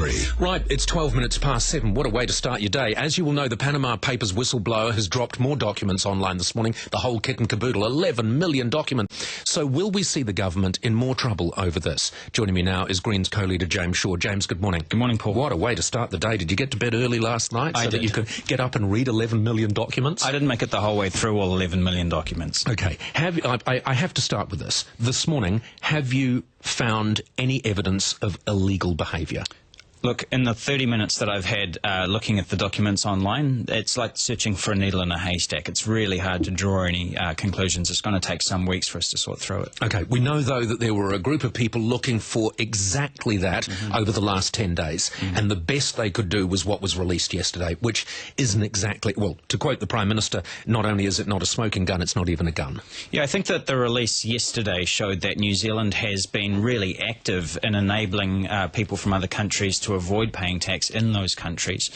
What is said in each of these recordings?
Henry. Right, it's 12 minutes past 7. What a way to start your day. As you will know, the Panama Papers whistleblower has dropped more documents online this morning. The whole kit and caboodle, 11 million documents. So will we see the government in more trouble over this? Joining me now is Greens co-leader James Shaw. James, good morning. Good morning, Paul. What a way to start the day. Did you get to bed early last night so I that did. you could get up and read 11 million documents? I didn't make it the whole way through all 11 million documents. Okay. I have to start with this. This morning, have you found any evidence of illegal behaviour? Look, in the 30 minutes that I've had looking at the documents online, it's like searching for a needle in a haystack. It's really hard to draw any conclusions. It's going to take some weeks for us to sort through it. Okay, we know, though, that there were a group of people looking for exactly that over the last 10 days, and the best they could do was what was released yesterday, which isn't exactly, well, to quote the Prime Minister, not only is it not a smoking gun, it's not even a gun. Yeah, I think that the release yesterday showed that New Zealand has been really active in enabling people from other countries to avoid paying tax in those countries.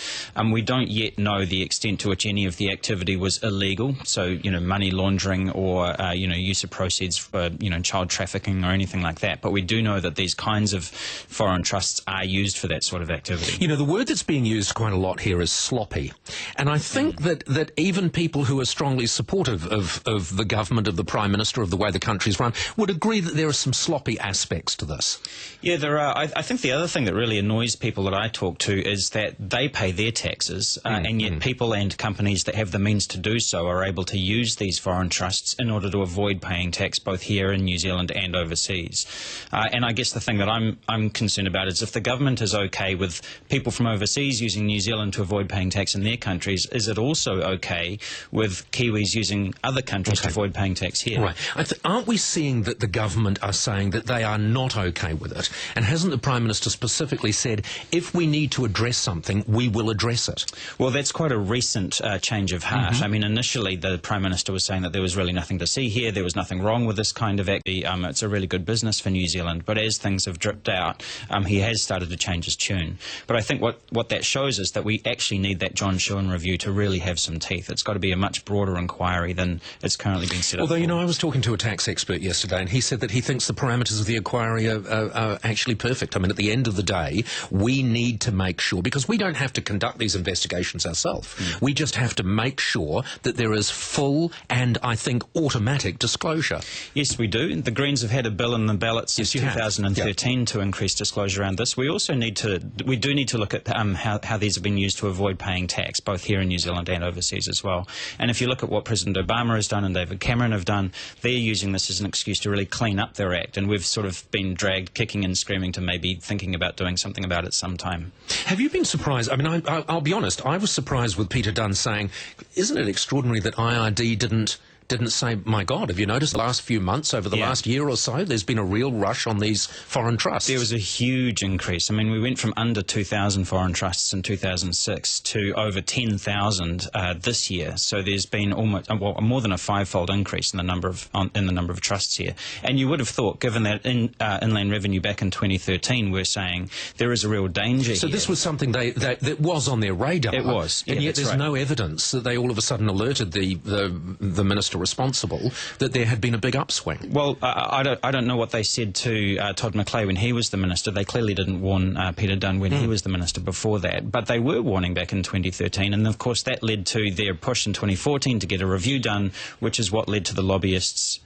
We don't yet know the extent to which any of the activity was illegal, so, money laundering or, use of proceeds for, child trafficking or anything like that. But we do know that these kinds of foreign trusts are used for that sort of activity. The word that's being used quite a lot here is sloppy. And I think that even people who are strongly supportive of the government, of the Prime Minister, of the way the country's run, would agree that there are some sloppy aspects to this. Yeah, there are. I think the other thing that really annoys people that I talk to is that they pay their taxes, and yet people and companies that have the means to do so are able to use these foreign trusts in order to avoid paying tax both here in New Zealand and overseas. And I guess the thing that I'm concerned about is if the government is okay with people from overseas using New Zealand to avoid paying tax in their countries, is it also okay with Kiwis using other countries to avoid paying tax here? Right. Aren't we seeing that the government are saying that they are not okay with it? And hasn't the Prime Minister specifically said, if we need to address something, we will address it? Well, that's quite a recent change of heart. I mean, initially the Prime Minister was saying that there was really nothing to see here, there was nothing wrong with this kind of act. It's a really good business for New Zealand, but as things have dripped out, he has started to change his tune. But I think what that shows is that we actually need that John Shewan review to really have some teeth. It's got to be a much broader inquiry than it's currently being set up for. Although, I was talking to a tax expert yesterday, and he said that he thinks the parameters of the inquiry are actually perfect. I mean, at the end of the day, we need to make sure, because we don't have to conduct these investigations ourselves, we just have to make sure that there is full and, I think, automatic disclosure. Yes, we do. The Greens have had a bill in the ballot since 2013 to increase disclosure around this. We also need to look at how these have been used to avoid paying tax, both here in New Zealand and overseas as well. And if you look at what President Obama has done and David Cameron have done, they're using this as an excuse to really clean up their act, and we've sort of been dragged kicking and screaming to maybe thinking about doing something about it sometime. Have you been surprised? I mean, I'll be honest, I was surprised with Peter Dunne saying, isn't it extraordinary that IRD didn't say, my God, have you noticed the last few months, over the last year or so, there's been a real rush on these foreign trusts? There was a huge increase. I mean, we went from under 2,000 foreign trusts in 2006 to over 10,000 this year. So there's been almost more than a five-fold increase in the number of trusts here. And you would have thought, given that Inland Revenue back in 2013 were saying there is a real danger So here. this was something that was on their radar. It was. And yet there's no evidence that they all of a sudden alerted the minister responsible that there had been a big upswing. Well, I don't know what they said to Todd McClay when he was the minister. They clearly didn't warn Peter Dunne when he was the minister before that, but they were warning back in 2013, and of course that led to their push in 2014 to get a review done, which is what led to the lobbyists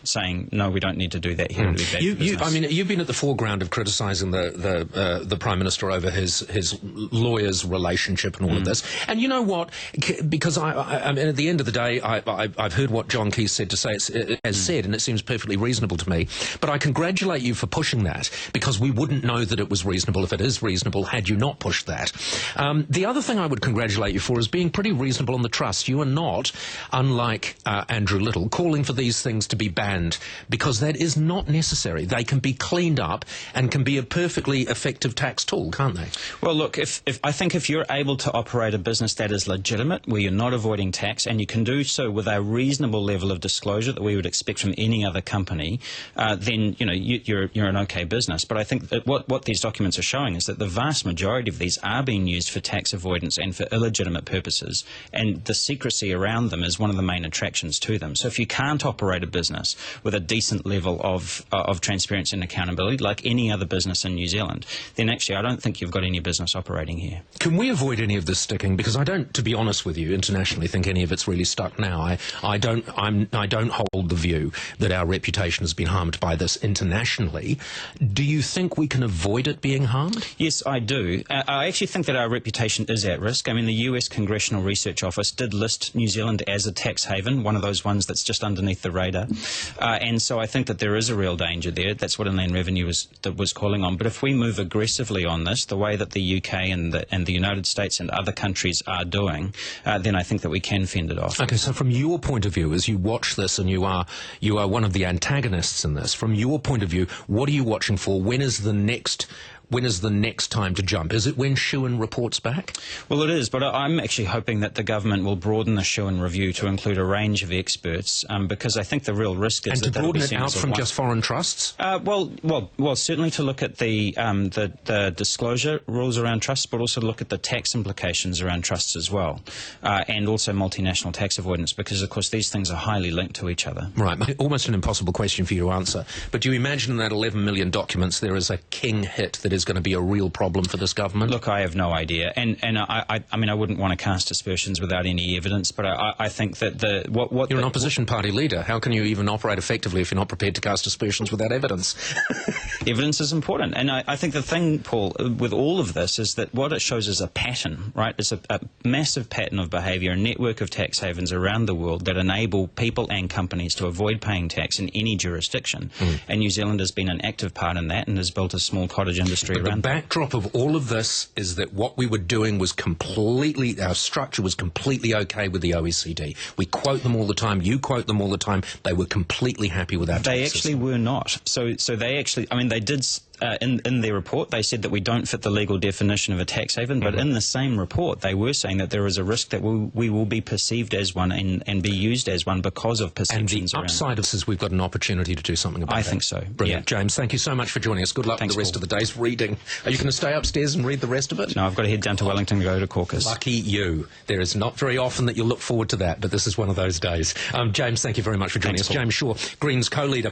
saying, no, we don't need to do that here. I mean, you've been at the foreground of criticising the Prime Minister over his lawyer's relationship and all of this. And you know what? Because I mean, at the end of the day, I've heard what John Key said, and it seems perfectly reasonable to me. But I congratulate you for pushing that, because we wouldn't know that it was reasonable, if it is reasonable, had you not pushed that. The other thing I would congratulate you for is being pretty reasonable on the trust. You are not, unlike Andrew Little, calling for these things to be banned, because that is not necessary. They can be cleaned up and can be a perfectly effective tax tool, can't they? Well, look, I think if you're able to operate a business that is legitimate, where you're not avoiding tax, and you can do so with a reasonable level of disclosure that we would expect from any other company, then you're an okay business. But I think that what these documents are showing is that the vast majority of these are being used for tax avoidance and for illegitimate purposes, and the secrecy around them is one of the main attractions to them. So if you can't operate operate a business with a decent level of transparency and accountability, like any other business in New Zealand, then actually I don't think you've got any business operating here. Can we avoid any of this sticking? Because I don't, to be honest with you, internationally think any of it's really stuck now. I don't hold the view that our reputation has been harmed by this internationally. Do you think we can avoid it being harmed? Yes, I do. I actually think that our reputation is at risk. I mean, the US Congressional Research Office did list New Zealand as a tax haven, one of those ones that's just underneath the radar. And so I think that there is a real danger there. That's what Inland Revenue was calling on. But if we move aggressively on this, the way that the UK and the United States and other countries are doing, then I think that we can fend it off. Okay, so from your point of view, as you watch this, and you are one of the antagonists in this, from your point of view, what are you watching for? When is the next time to jump? Is it when Shewan reports back? Well, it is, but I'm actually hoping that the government will broaden the Shewan review to include a range of experts, because I think the real risk is and to broaden it out from just foreign trusts. Well, certainly to look at the disclosure rules around trusts, but also to look at the tax implications around trusts as well, and also multinational tax avoidance, because of course these things are highly linked to each other. Right, almost an impossible question for you to answer. But do you imagine in that 11 million documents there is a king hit that is going to be a real problem for this government? Look, I have no idea, and I mean I wouldn't want to cast aspersions without any evidence, but I think that you're an opposition party leader. How can you even operate effectively if you're not prepared to cast aspersions without evidence? Evidence is important, and I think the thing, Paul, with all of this is that what it shows is a pattern, right? It's a massive pattern of behaviour, a network of tax havens around the world that enable people and companies to avoid paying tax in any jurisdiction, and New Zealand has been an active part in that and has built a small cottage industry around. The backdrop of all of this is that what we were doing was our structure was completely okay with the OECD. We quote them all the time, you quote them all the time, they were completely happy with our tax They system. actually were not. So they actually, I mean, they did, in their report, they said that we don't fit the legal definition of a tax haven, but in the same report, they were saying that there is a risk that we will be perceived as one and be used as one because of perceptions around. And the upside of this is we've got an opportunity to do something about it. I think so. Brilliant. Yeah. James, thank you so much for joining us. Good luck with the rest of the day's reading. Are you going to stay upstairs and read the rest of it? No, I've got to head down to Wellington and go to caucus. Lucky you. There is not very often that you look forward to that, but this is one of those days. James, thank you very much for joining us. Paul. James Shaw, Greens co-leader.